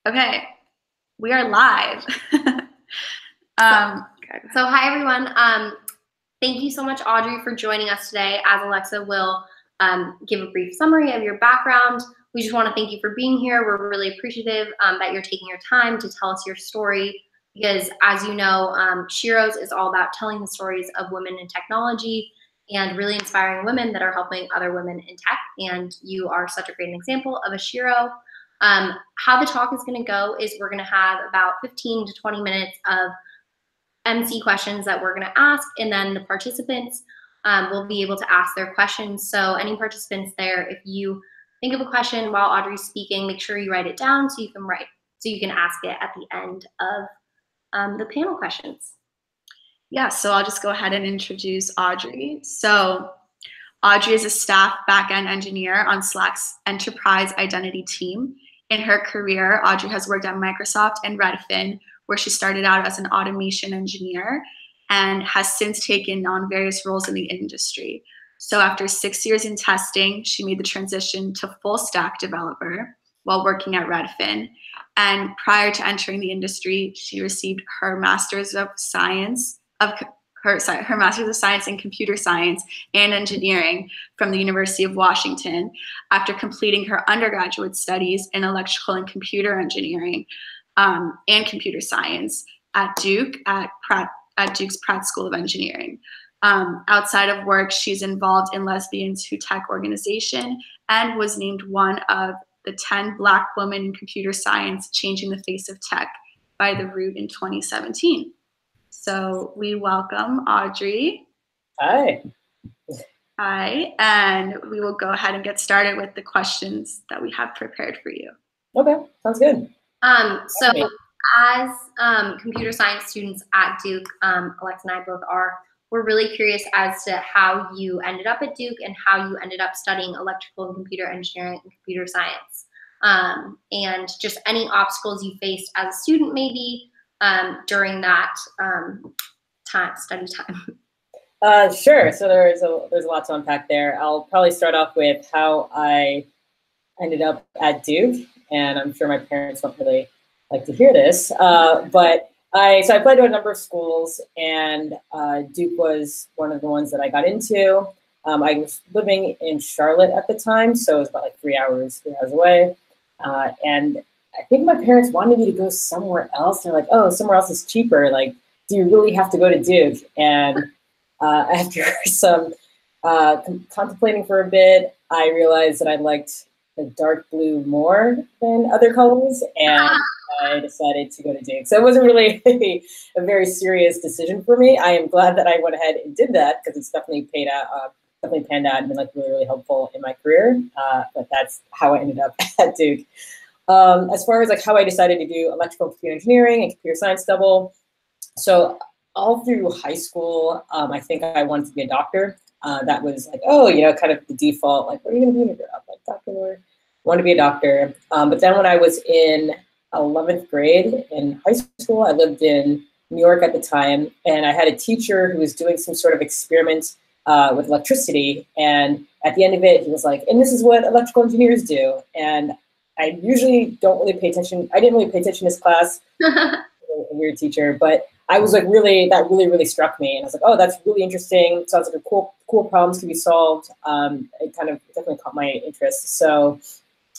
Okay, we are live. So hi everyone. Thank you so much, Audrey, for joining us today. As Alexa will give a brief summary of your background, we just want to thank you for being here. We're really appreciative that you're taking your time to tell us your story because, as you know, Sheroes is all about telling the stories of women in technology and really inspiring women that are helping other women in tech. And you are such a great example of a Shero. How the talk is going to go is we're going to have about 15 to 20 minutes of MC questions that we're going to ask, and then the participants will be able to ask their questions. So any participants there, if you think of a question while Audrey's speaking, make sure you write it down so you can ask it at the end of the panel questions. Yeah, so I'll just go ahead and introduce Audrey. So Audrey is a staff backend engineer on Slack's enterprise identity team. In her career, Audrey has worked at Microsoft and Redfin, where she started out as an automation engineer and has since taken on various roles in the industry. So after 6 years in testing, she made the transition to full stack developer while working at Redfin. And prior to entering the industry, she received her Master's of Science in Computer Science and Engineering from the University of Washington after completing her undergraduate studies in Electrical and Computer Engineering and Computer Science at Duke at Duke's Pratt School of Engineering. Outside of work, she's involved in Lesbians Who Tech Organization and was named one of the 10 Black women in computer science changing the face of tech by The Root in 2017. So we welcome Audrey. Hi. Hi, and we will go ahead and get started with the questions that we have prepared for you. Okay, sounds good. So as computer science students at Duke, Alexa and I both are, we're really curious as to how you ended up at Duke and how you ended up studying electrical and computer engineering and computer science. And just any obstacles you faced as a student maybe during that study time. Sure, so there's a lot to unpack there. I'll probably start off with how I ended up at Duke, and I'm sure my parents don't really like to hear this, but I applied to a number of schools, and Duke was one of the ones that I got into. I was living in Charlotte at the time, so it was about like 3 hours away, and I think my parents wanted me to go somewhere else. They're like, oh, somewhere else is cheaper. Like, do you really have to go to Duke? And after some contemplating for a bit, I realized that I liked the dark blue more than other colors, and I decided to go to Duke. So it wasn't really a very serious decision for me. I am glad that I went ahead and did that because it's definitely panned out and been like really, really helpful in my career. But that's how I ended up at Duke. As far as like how I decided to do electrical and computer engineering and computer science double, so all through high school, I think I wanted to be a doctor. That was like, oh, kind of the default, like, what are you gonna be when you grow up? Like, doctor, want to be a doctor. But then when I was in 11th grade in high school, I lived in New York at the time, and I had a teacher who was doing some sort of experiment with electricity. And at the end of it, he was like, and this is what electrical engineers do. And I usually don't really pay attention. I didn't really pay attention to this class. A weird teacher, but I was like that really struck me. And I was like, oh, that's really interesting. Sounds like a cool problems can be solved. It kind of definitely caught my interest. So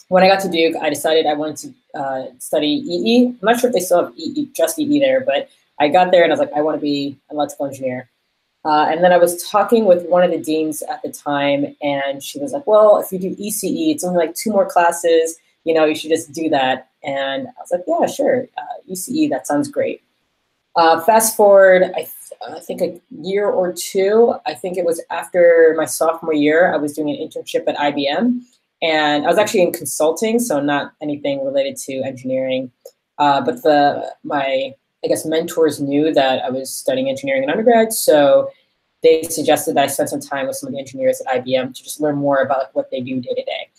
when I got to Duke, I decided I wanted to study EE. I'm not sure if they still have just EE there, but I got there and I was like, I want to be an electrical engineer. And then I was talking with one of the deans at the time, and she was like, well, if you do ECE, it's only like 2 more classes. You should just do that. And I was like, yeah, sure. ECE, that sounds great. Fast forward, I think a year or two, I think it was after my sophomore year, I was doing an internship at IBM. And I was actually in consulting, so not anything related to engineering. But my mentors knew that I was studying engineering in undergrad, so they suggested that I spend some time with some of the engineers at IBM to just learn more about what they do day to day.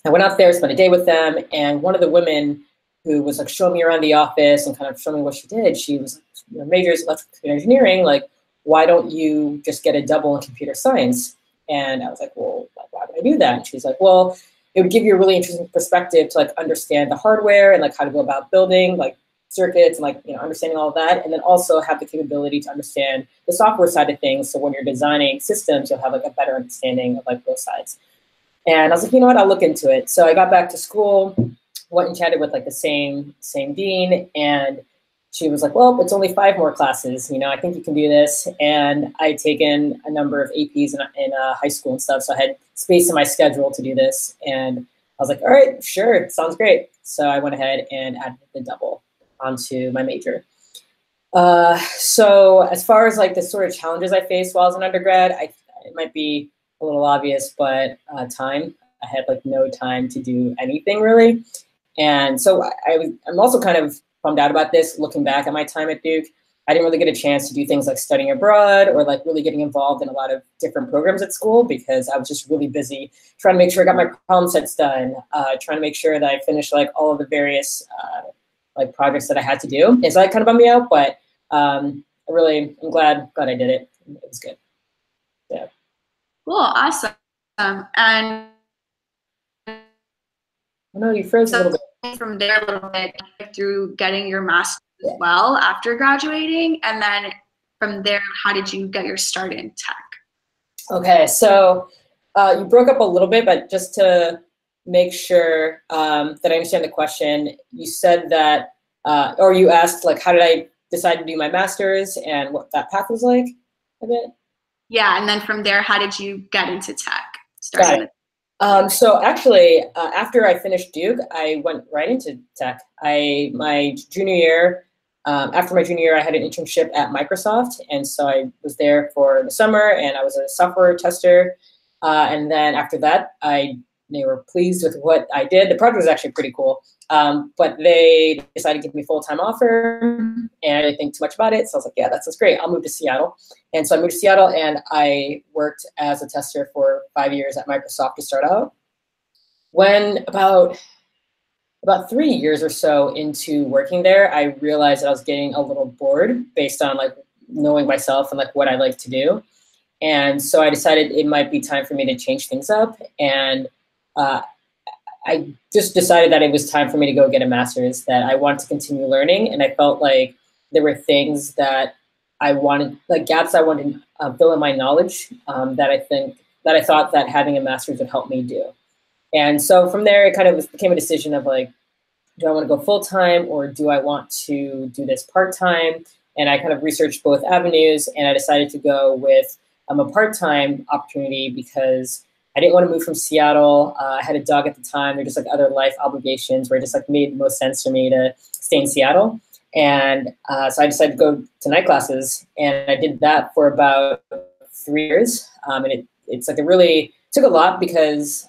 I went out there, spent a day with them, and one of the women who was like showing me around the office and kind of showing me what she did, she was majors electrical engineering, like, why don't you just get a double in computer science? And I was like, well, why would I do that? And she's like, well, it would give you a really interesting perspective to like understand the hardware and like how to go about building like circuits and like, you know, understanding all of that, and then also have the capability to understand the software side of things. So when you're designing systems, you'll have like a better understanding of like both sides. And I was like, you know what, I'll look into it. So I got back to school, went and chatted with like the same dean, and she was like, well, it's only 5 more classes. You know, I think you can do this. And I'd taken a number of APs in high school and stuff. So I had space in my schedule to do this. And I was like, all right, sure, sounds great. So I went ahead and added the double onto my major. So as far as like the sort of challenges I faced while I was an undergrad, it might be a little obvious, but time. I had like no time to do anything really. And so I'm also kind of bummed out about this, looking back at my time at Duke. I didn't really get a chance to do things like studying abroad or like really getting involved in a lot of different programs at school because I was just really busy trying to make sure I got my problem sets done, trying to make sure that I finished like all of the various like projects that I had to do. And so that kind of bummed me out, but I'm glad I did it. It was good. Yeah. Cool, awesome. And no, you froze a little bit. From there a little bit through getting your master's as well after graduating, and then from there, how did you get your start in tech? Okay, so you broke up a little bit, but just to make sure that I understand the question, you said that, or you asked like, how did I decide to do my master's and what that path was like a bit? Yeah, and then from there, how did you get into tech? Got it. So actually, after I finished Duke, I went right into tech. After my junior year, I had an internship at Microsoft, and so I was there for the summer, and I was a software tester. And then after that, they were pleased with what I did. The project was actually pretty cool, but they decided to give me a full-time offer, and I didn't think too much about it. So I was like, yeah, that's great. I'll move to Seattle. And so I moved to Seattle, and I worked as a tester for 5 years at Microsoft to start out. When about 3 years or so into working there, I realized that I was getting a little bored based on like knowing myself and like what I like to do. And so I decided it might be time for me to change things up. And I just decided that it was time for me to go get a master's, that I wanted to continue learning. And I felt like there were things that I wanted, like gaps I wanted to fill in my knowledge that I thought that having a master's would help me do. And so from there, it kind of became a decision of like, do I want to go full-time or do I want to do this part-time? And I kind of researched both avenues, and I decided to go with a part-time opportunity because I didn't want to move from Seattle. I had a dog at the time. There were just like other life obligations where it just like made the most sense for me to stay in Seattle. And so I decided to go to night classes, and I did that for about 3 years. And it's like it really took a lot because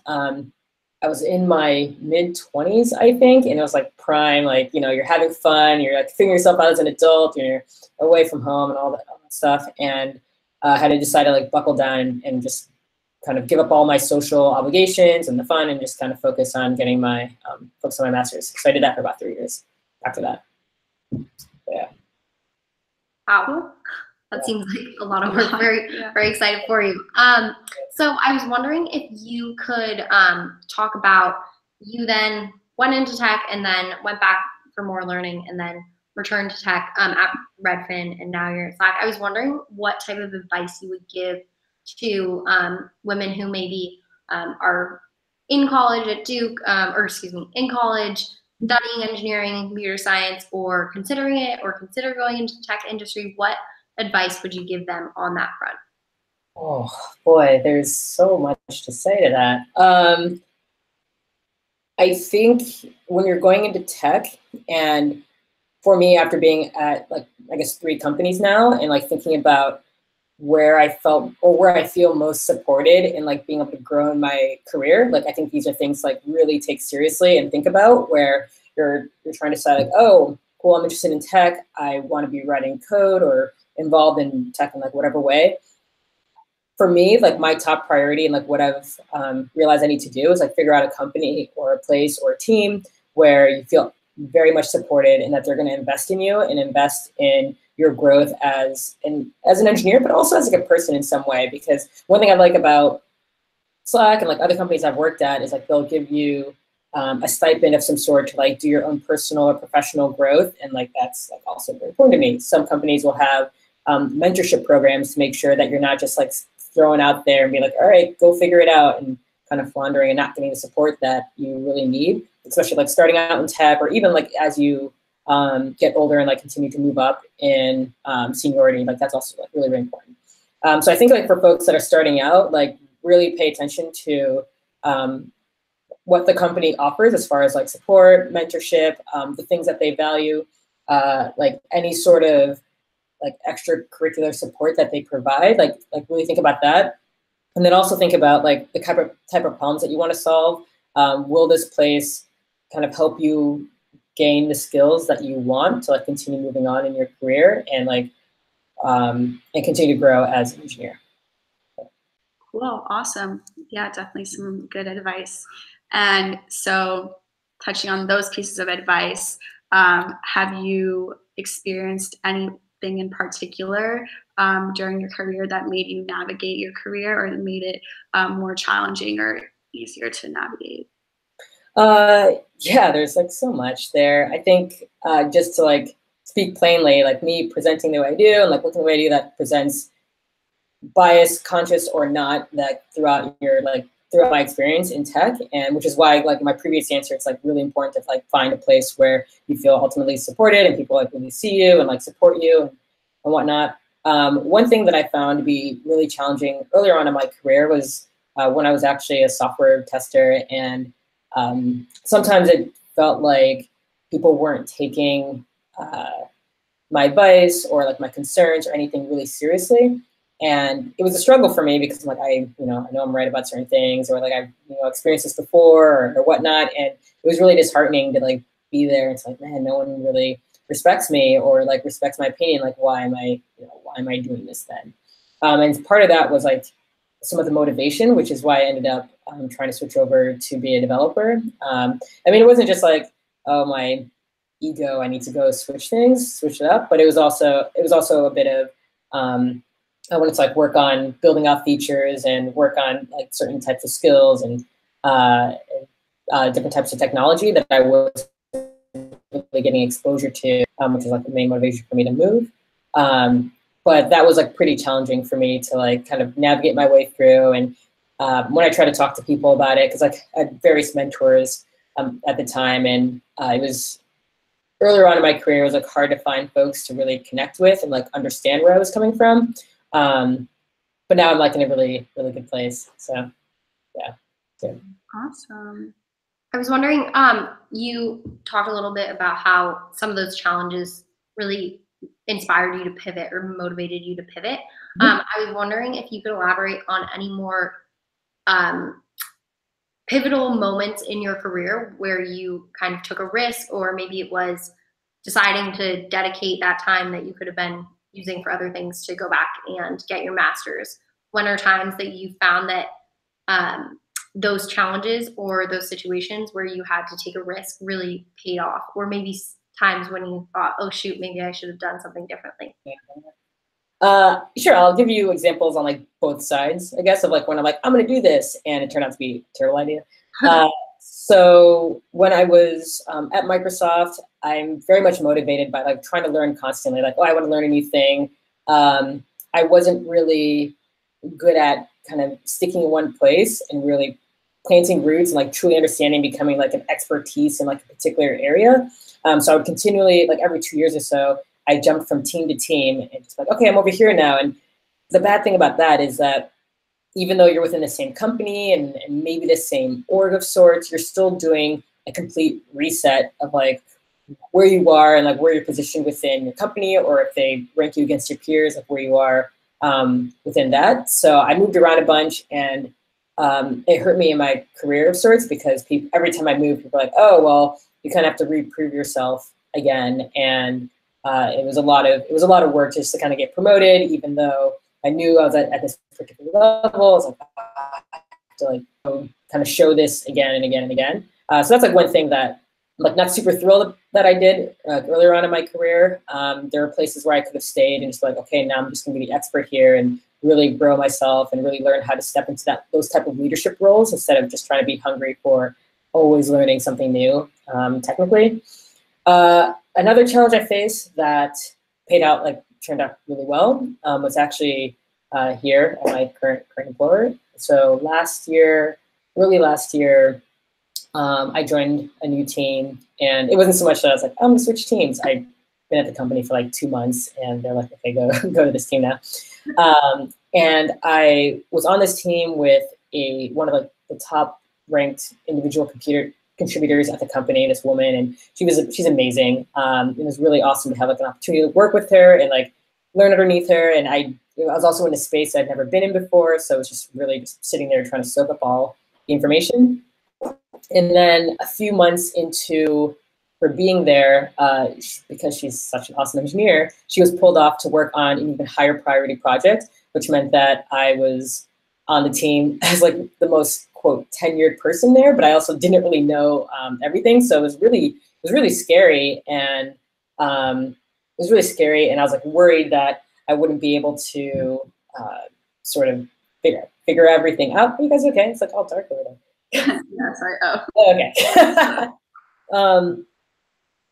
I was in my mid-20s, I think, and it was like prime, like, you know, you're having fun, you're like figuring yourself out as an adult, you're away from home and all that stuff, and I had to decide to like buckle down and just kind of give up all my social obligations and the fun and just kind of focus on getting my master's. So I did that for about 3 years after that. Yeah. Wow. That seems like a lot of work. Very excited for you. So I was wondering if you could talk about, you then went into tech and then went back for more learning and then returned to tech at Redfin, and now you're at Slack. I was wondering what type of advice you would give to women who maybe are in college at Duke, in college, studying engineering, computer science, or considering it, or consider going into the tech industry. What advice would you give them on that front? Oh boy, there's so much to say to that. I think when you're going into tech, and for me, after being at like, I guess 3 companies now, and like thinking about where I felt or where I feel most supported in like being able to grow in my career, like I think these are things like really take seriously and think about, where you're trying to decide like, oh, cool, I'm interested in tech, I want to be writing code or involved in tech in like whatever way. For me, like my top priority and like what I've realized I need to do is like figure out a company or a place or a team where you feel very much supported and that they're going to invest in you and invest in your growth as an engineer, but also as like a person in some way. Because one thing I like about Slack and like other companies I've worked at is like they'll give you a stipend of some sort to like do your own personal or professional growth, and like that's like also very important to me. Some companies will have mentorship programs to make sure that you're not just like thrown out there and be like, all right, go figure it out, and kind of floundering and not getting the support that you really need, especially like starting out in tech, or even like as you get older and like continue to move up in seniority, like that's also like really, really important. So I think like for folks that are starting out, like really pay attention to what the company offers as far as like support, mentorship, the things that they value, like any sort of like extracurricular support that they provide, like really think about that. And then also think about like the type of problems that you want to solve. Will this place kind of help you gain the skills that you want to like continue moving on in your career and like and continue to grow as an engineer? Cool, awesome. Yeah, definitely some good advice. And so touching on those pieces of advice, have you experienced anything in particular during your career that made you navigate your career, or made it more challenging or easier to navigate? Yeah, there's like so much there. I think just to like speak plainly, like me presenting the way I do and like looking the way I do, that presents bias, conscious or not, that throughout my experience in tech, and which is why like in my previous answer, it's like really important to like find a place where you feel ultimately supported and people like really see you and like support you and whatnot. One thing that I found to be really challenging earlier on in my career was when I was actually a software tester, and sometimes it felt like people weren't taking my advice or like my concerns or anything really seriously. And it was a struggle for me because like I know I'm right about certain things, or like I've experienced this before or whatnot. And it was really disheartening to like be there. It's like, man, no one really respects me or like respects my opinion. Like, why am I doing this then? And part of that was like some of the motivation, which is why I ended up trying to switch over to be a developer. I mean, it wasn't just like, oh, my ego, I need to go switch it up, but it was also a bit of I wanted to like work on building out features and work on like certain types of skills and different types of technology that I was really getting exposure to, which is like the main motivation for me to move. But that was like pretty challenging for me to like kind of navigate my way through. And when I try to talk to people about it, because like I had various mentors at the time, and it was earlier on in my career, it was like hard to find folks to really connect with and like understand where I was coming from. But now I'm like in a really, really good place. So yeah. Awesome. I was wondering, you talked a little bit about how some of those challenges really inspired you to pivot or motivated you to pivot. I was wondering if you could elaborate on any more pivotal moments in your career where you kind of took a risk, or maybe it was deciding to dedicate that time that you could have been using for other things to go back and get your master's. When are times that you found that those challenges or those situations where you had to take a risk really paid off, or maybe times when you thought, oh shoot, maybe I should have done something differently? Sure, I'll give you examples on like both sides, I guess, of like when I'm like, I'm gonna do this, and it turned out to be a terrible idea. So when I was at Microsoft, I'm very much motivated by like trying to learn constantly, like, oh, I want to learn a new thing. I wasn't really good at kind of sticking in one place and really planting roots and like truly understanding, becoming like an expertise in like a particular area. So I would continually, like every 2 years or so, I jumped from team to team and just like, okay, I'm over here now. And the bad thing about that is that even though you're within the same company and maybe the same org of sorts, you're still doing a complete reset of like where you are and like where you're positioned within your company, or if they rank you against your peers, like where you are within that. So I moved around a bunch, and it hurt me in my career of sorts, because every time I moved, people were like, oh, well, you kind of have to reprove yourself again. And it was a lot of work just to kind of get promoted, even though I knew I was at this particular level. I was like, I have to like kind of show this again and again and again. So that's like one thing that I'm like not super thrilled that I did earlier on in my career. There were places where I could have stayed and just like, okay, now I'm just gonna be the expert here and really grow myself and really learn how to step into those type of leadership roles instead of just trying to be hungry for always learning something new, technically. Another challenge I faced that turned out really well was actually here at my current employer. So early last year, I joined a new team, and it wasn't so much that I was like, I'm gonna switch teams. I've been at the company for like 2 months, and they're like, okay, go to this team now. And I was on this team with one of like the top ranked individual contributors at the company, this woman, and she's amazing. It was really awesome to have like an opportunity to work with her and like learn underneath her. And I was also in a space I'd never been in before, so it was just really just sitting there trying to soak up all the information. And then a few months into her being there, because she's such an awesome engineer, she was pulled off to work on an even higher priority project, which meant that I was on the team as like the most, quote, tenured person there, but I also didn't really know everything. So it was really scary, and and I was like worried that I wouldn't be able to sort of figure everything out. Are you guys okay? It's like all dark over there. Yeah, sorry. Okay.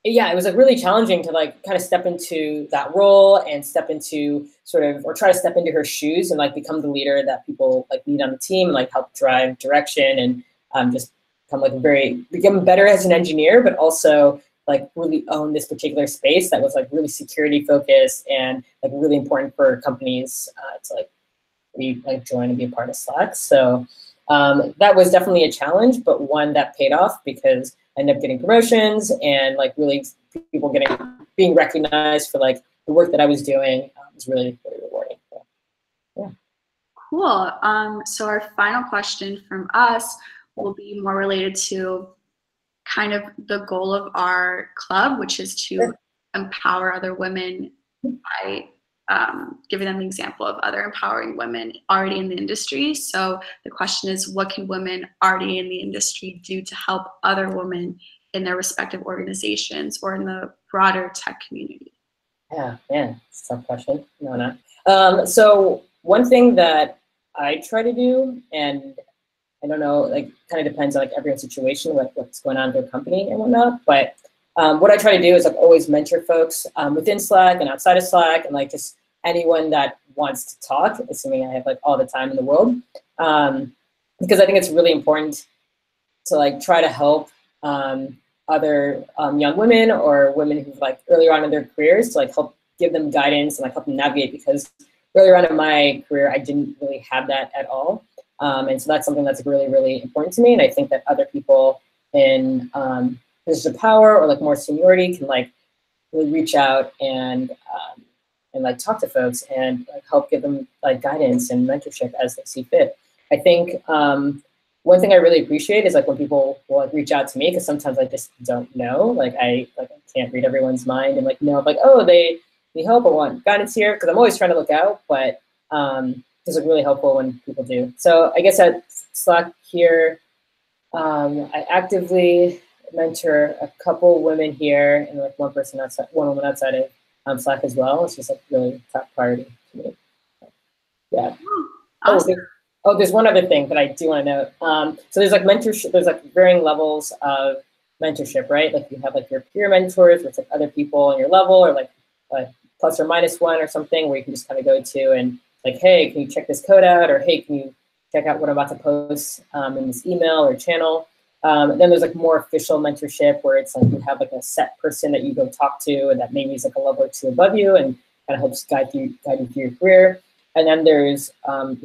Yeah, it was like really challenging to like kind of step into that role and step into try to step into her shoes and like become the leader that people like need on the team and like help drive direction and just become better as an engineer, but also like really own this particular space that was like really security focused and like really important for companies to like join and be a part of Slack. So that was definitely a challenge, but one that paid off because I ended up getting promotions and like really people being recognized for like the work that I was doing was really, really rewarding. So, yeah. Cool. So our final question from us will be more related to kind of the goal of our club, which is to empower other women by giving them the example of other empowering women already in the industry. So the question is, what can women already in the industry do to help other women in their respective organizations or in the broader tech community? Yeah, it's a tough question. No. So one thing that I try to do, and I don't know, like kind of depends on like everyone's situation, like what's going on in their company and whatnot, but what I try to do is like always mentor folks within Slack and outside of Slack, and like just anyone that wants to talk, assuming I have like all the time in the world, because I think it's really important to like try to help other young women or women who've like earlier on in their careers to like help give them guidance and like help them navigate, because earlier on in my career I didn't really have that at all, and so that's something that's really, really important to me, and I think that other people in positions of power or like more seniority can like really reach out and like talk to folks and like help give them like guidance and mentorship as they see fit. I think one thing I really appreciate is like when people will like reach out to me, because sometimes I just don't know, like I can't read everyone's mind and like know like, oh, they need help or want guidance here, because I'm always trying to look out, but it's like really helpful when people do. So I guess at Slack here, I actively mentor a couple women here and like one woman outside of Slack as well. It's just like really top priority to me. Yeah. Awesome. There's one other thing that I do want to note. So there's like mentorship. There's like varying levels of mentorship, right? Like you have like your peer mentors, which like other people on your level, or like plus or minus one or something, where you can just kind of go to and like, hey, can you check this code out? Or hey, can you check out what I'm about to post in this email or channel? Then there's like more official mentorship, where it's like you have like a set person that you go talk to, and that maybe is like a level or two above you and kind of helps guide you through your career. And then there's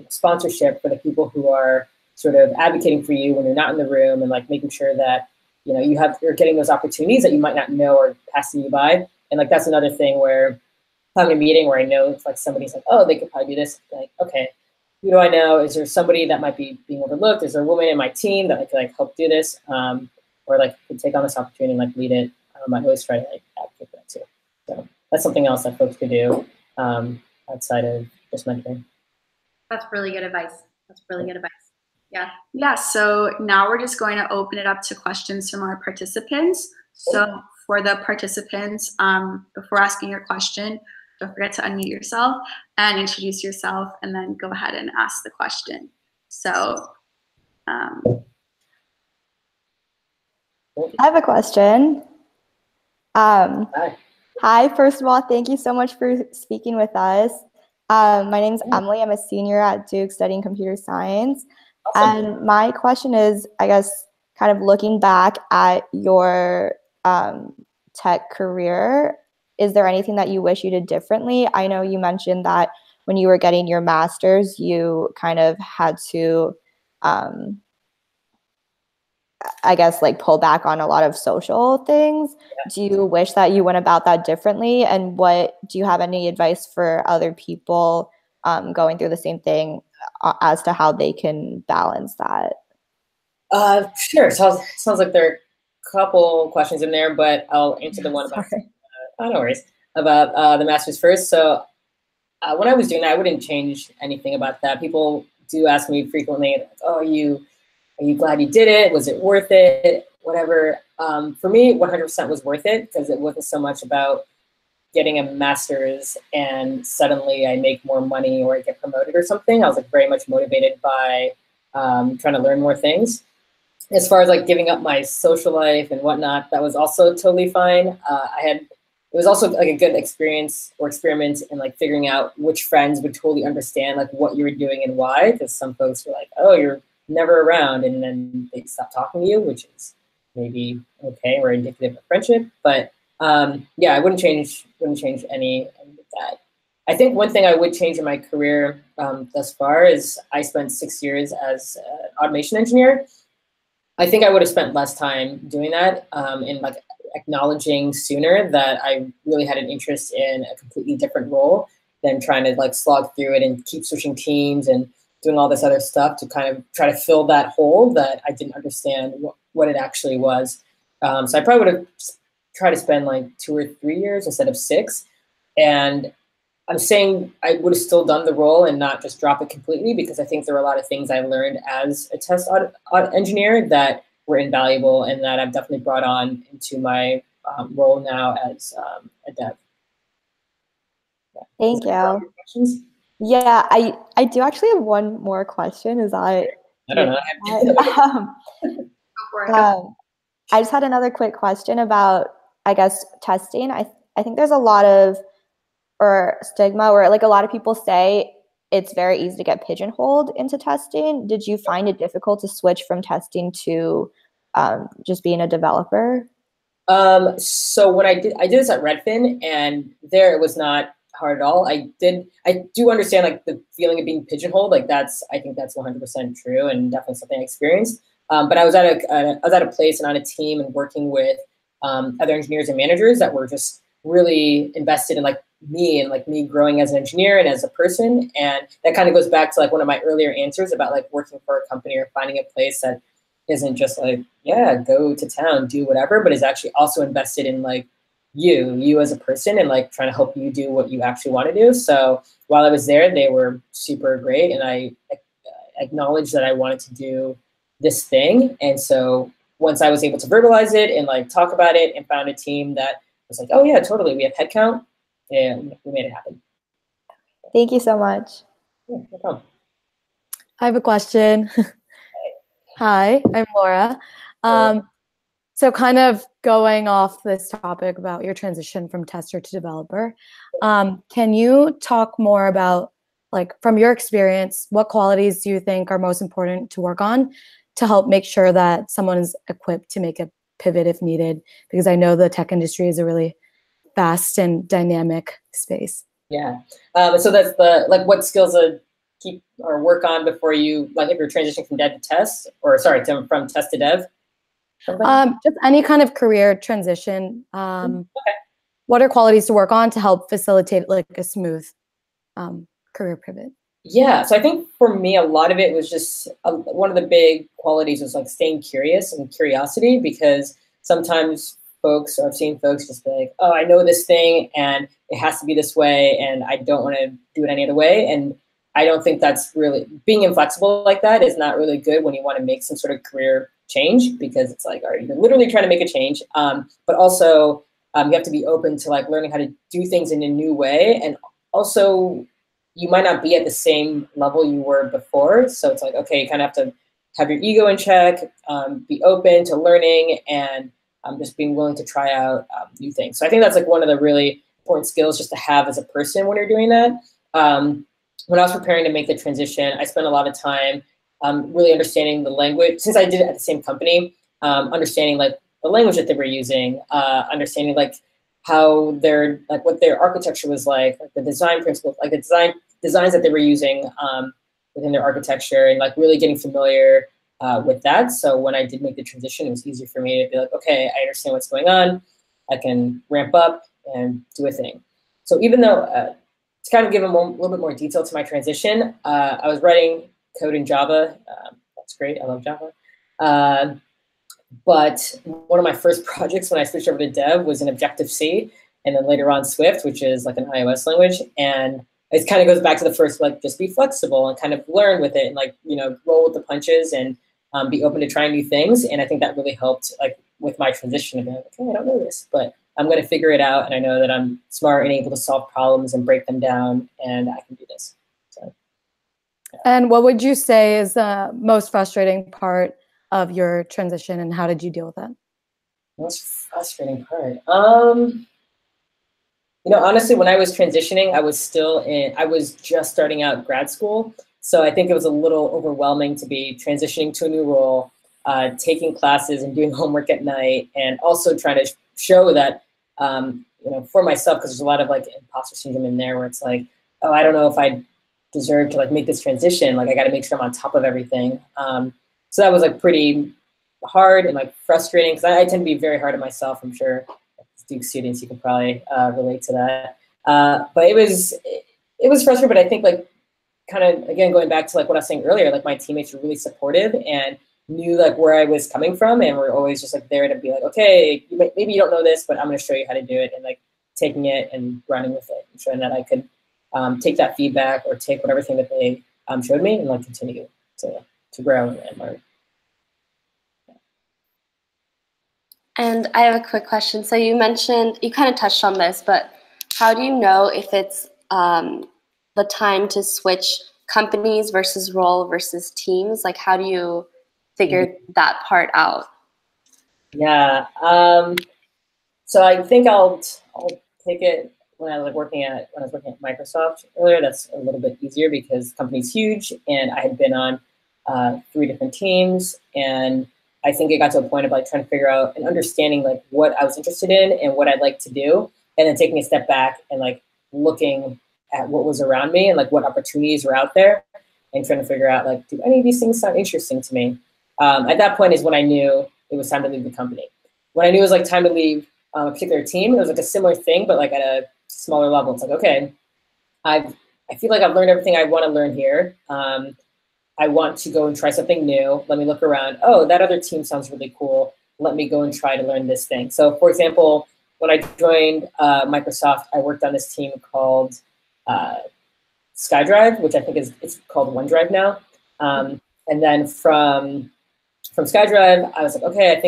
sponsorship for the people who are sort of advocating for you when you're not in the room, and like making sure that you're getting those opportunities that you might not know are passing you by. And like that's another thing where having a meeting where I know if like somebody's like, oh, they could probably do this, like, okay, who do I know? Is there somebody that might be being overlooked? Is there a woman in my team that I could like help do this, or like could take on this opportunity and like lead it? I always try to like advocate for that too. So that's something else that folks could do outside of just mentoring. That's really good advice. Yeah. Yeah, so now we're just going to open it up to questions from our participants. So for the participants, before asking your question, don't forget to unmute yourself and introduce yourself, and then go ahead and ask the question. So, I have a question. Hi, first of all, thank you so much for speaking with us. My name is Emily. I'm a senior at Duke studying computer science. Awesome. And my question is, I guess, kind of looking back at your tech career, is there anything that you wish you did differently? I know you mentioned that when you were getting your master's, you kind of had to, I guess, like pull back on a lot of social things. Yeah. Do you wish that you went about that differently? And do you have any advice for other people going through the same thing as to how they can balance that? Sure. Sounds like there are a couple questions in there, but I'll answer the one about, no worries, about the master's first. So when I was doing that, I wouldn't change anything about that. People do ask me frequently, oh, are you glad you did it? Was it worth it? Whatever. For me, 100% was worth it, because it wasn't so much about getting a master's and suddenly I make more money or I get promoted or something. I was like very much motivated by trying to learn more things. As far as like giving up my social life and whatnot, that was also totally fine. It was also like a good experience or experiment in like figuring out which friends would totally understand like what you were doing and why. Because some folks were like, oh, you're never around, and then they stop talking to you, which is maybe okay or indicative of friendship. But yeah, I wouldn't change any of that. I think one thing I would change in my career thus far is I spent 6 years as an automation engineer. I think I would have spent less time doing that and like acknowledging sooner that I really had an interest in a completely different role than trying to like slog through it and keep switching teams and doing all this other stuff to kind of try to fill that hole that I didn't understand what it actually was. So I probably would have tried to spend like 2 or 3 years instead of 6. And I'm saying I would have still done the role and not just drop it completely, because I think there are a lot of things I learned as a test audit engineer that were invaluable and that I've definitely brought on into my role now as a dev. Yeah. Thank you. Yeah, I do actually have one more question. I don't know. I just had another quick question about, I guess, testing. I think there's a lot of stigma where like a lot of people say it's very easy to get pigeonholed into testing. Did you find it difficult to switch from testing to just being a developer? So when I did this at Redfin, and there it was not hard at all. I do understand like the feeling of being pigeonholed. Like I think that's 100% true and definitely something I experienced. But I was at a place and on a team and working with other engineers and managers that were just really invested in like me growing as an engineer and as a person. And that kind of goes back to like one of my earlier answers about like working for a company or finding a place that isn't just like, yeah, go to town, do whatever, but is actually also invested in like you as a person and like trying to help you do what you actually want to do. So while I was there, they were super great. And I acknowledged that I wanted to do this thing. And so once I was able to verbalize it and like talk about it and found a team that was like, oh yeah, totally, we have headcount, and we made it happen. Thank you so much. Yeah, no problem. I have a question. Hi, I'm Laura. So kind of going off this topic about your transition from tester to developer, can you talk more about, like, from your experience, what qualities do you think are most important to work on to help make sure that someone is equipped to make a pivot if needed? Because I know the tech industry is a really fast and dynamic space. Yeah. So that's what skills keep or work on before you, like if you're transitioning from dev to test, or sorry, from test to dev? Just any kind of career transition. Okay. What are qualities to work on to help facilitate like a smooth career pivot? Yeah, so I think for me, a lot of it was just one of the big qualities was like staying curious and curiosity, because sometimes I've seen folks just be like, oh, I know this thing and it has to be this way and I don't want to do it any other way. And I don't think that's really, being inflexible like that is not really good when you want to make some sort of career change, because it's like, all right, you're literally trying to make a change. But also You have to be open to like learning how to do things in a new way. And also you might not be at the same level you were before. So it's like, okay, you kind of have to have your ego in check, be open to learning, and just being willing to try out new things. So I think that's like one of the really important skills just to have as a person when you're doing that. When I was preparing to make the transition, I spent a lot of time really understanding the language. Since I did it at the same company, understanding like the language that they were using, understanding like how their, like what their architecture was like the design principles, like the designs that they were using within their architecture, and like really getting familiar with that. So when I did make the transition, it was easier for me to be like, okay, I understand what's going on. I can ramp up and do a thing. So even though, to kind of give a little bit more detail to my transition, I was writing code in Java. That's great, I love Java. But one of my first projects when I switched over to dev was in Objective-C, and then later on Swift, which is like an iOS language. And it kind of goes back to the first, like, just be flexible and kind of learn with it, and like, you know, roll with the punches and be open to trying new things. And I think that really helped, like, with my transition. Like, okay, I don't know this, but I'm going to figure it out. And I know that I'm smart and able to solve problems and break them down, and I can do this. So, yeah. And what would you say is the most frustrating part of your transition, and how did you deal with it? Most frustrating part? You know, honestly, when I was transitioning, I was just starting out grad school. So I think it was a little overwhelming to be transitioning to a new role, taking classes and doing homework at night, and also trying to show that, you know, for myself, because there's a lot of like imposter syndrome in there where it's like, oh, I don't know if I deserve to like make this transition. Like I got to make sure I'm on top of everything. So that was like pretty hard and like frustrating, because I tend to be very hard on myself. I'm sure Duke students, you can probably relate to that. But it was frustrating, but I think like kind of, again, going back to like what I was saying earlier, like my teammates were really supportive and knew like where I was coming from, and were always just like there to be like, okay, maybe you don't know this, but I'm going to show you how to do it, and like taking it and running with it, and showing that I could take that feedback or take whatever thing that they showed me, and like continue to grow and learn. And I have a quick question. So you mentioned, you kind of touched on this, but how do you know if it's the time to switch companies versus role versus teams? Like, how do you figure that part out? Yeah. So I think I'll take it when I was working at Microsoft earlier. That's a little bit easier because the company's huge, and I had been on 3 different teams, and I think it got to a point of like trying to figure out and understanding like what I was interested in and what I'd like to do, and then taking a step back and like looking at what was around me and like what opportunities were out there, and trying to figure out like, do any of these things sound interesting to me? At that point is when I knew it was time to leave the company. When I knew it was like time to leave a particular team, it was like a similar thing, but like at a smaller level. It's like, okay, I feel like I've learned everything I want to learn here. I want to go and try something new. Let me look around. Oh, that other team sounds really cool. Let me go and try to learn this thing. So for example, when I joined Microsoft, I worked on this team called SkyDrive, which I think it's called OneDrive now. And then from SkyDrive, I was like, okay, I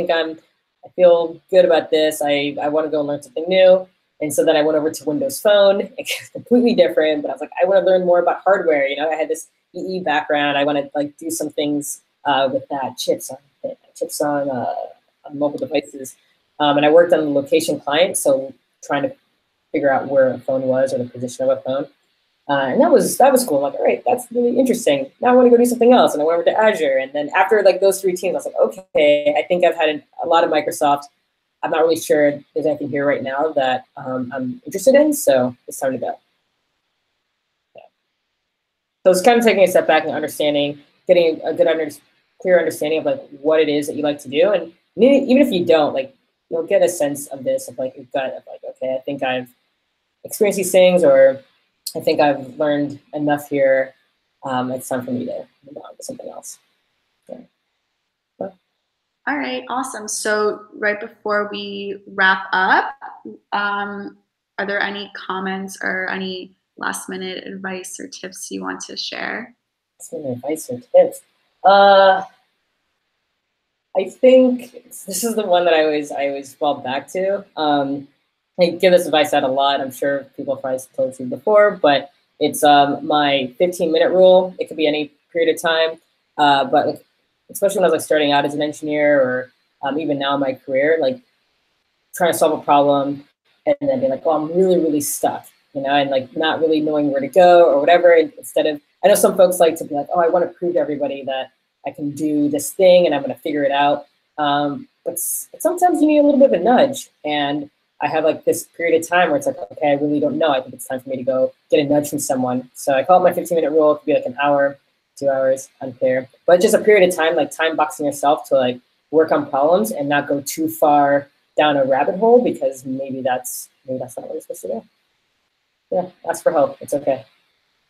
feel good about this. I want to go and learn something new. And so then I went over to Windows Phone. It's completely different, but I was like, I want to learn more about hardware. You know, I had this EE background. I want to like do some things with that, chips on mobile devices. And I worked on the location client, so trying to figure out where a phone was or the position of a phone. And that was cool. I'm like, all right, that's really interesting. Now I want to go do something else. And I went over to Azure. And then after like those 3 teams, I was like, okay, I think I've had a lot of Microsoft. I'm not really sure there's anything here right now that I'm interested in. So it's time to go. Yeah. So it's kind of taking a step back and understanding, getting a good clear understanding of like what it is that you like to do. And even if you don't, like, you'll get a sense of this, of like, you've got like, okay, I think I've experienced these things, or I think I've learned enough here. It's time for me to move on to something else. Yeah. All right, awesome. So right before we wrap up, are there any comments or any last minute advice or tips you want to share? Last minute advice or tips? I think this is the one that I always fall back to. I give this advice out a lot. I'm sure people have probably told you before, but it's my 15-minute rule. It could be any period of time, but like, especially when I was like starting out as an engineer, or even now in my career, like trying to solve a problem and then be like, oh, I'm really, really stuck, you know, and like not really knowing where to go or whatever. And instead of, I know some folks like to be like, oh, I want to prove to everybody that I can do this thing and I'm going to figure it out. But sometimes you need a little bit of a nudge. And I have like this period of time where it's like, okay, I really don't know. I think it's time for me to go get a nudge from someone. So I call it my 15-minute rule. It could be like an hour, 2 hours, unclear. But just a period of time, like time boxing yourself to like work on problems and not go too far down a rabbit hole, because maybe that's not what you're supposed to do. Yeah, ask for help. It's okay.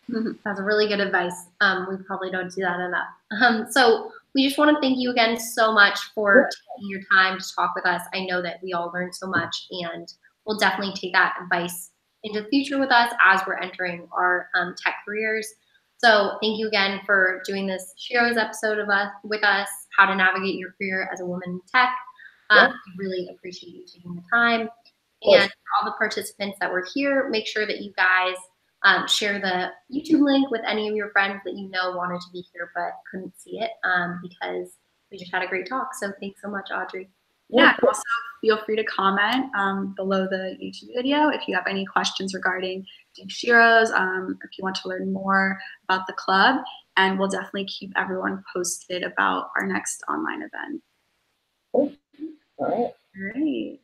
That's a really good advice. We probably don't do that enough. So we just want to thank you again so much for taking your time to talk with us. I know that we all learned so much, and we'll definitely take that advice into the future with us as we're entering our tech careers. So thank you again for doing this Sheroes episode with us, how to navigate your career as a woman in tech. We really appreciate you taking the time. And for all the participants that were here, make sure that you guys share the YouTube link with any of your friends that you know wanted to be here but couldn't see it, because we just had a great talk. So thanks so much, Audrey. Yeah, also feel free to comment below the YouTube video if you have any questions regarding Duke Sheroes, if you want to learn more about the club, and we'll definitely keep everyone posted about our next online event. Cool. All right. All right.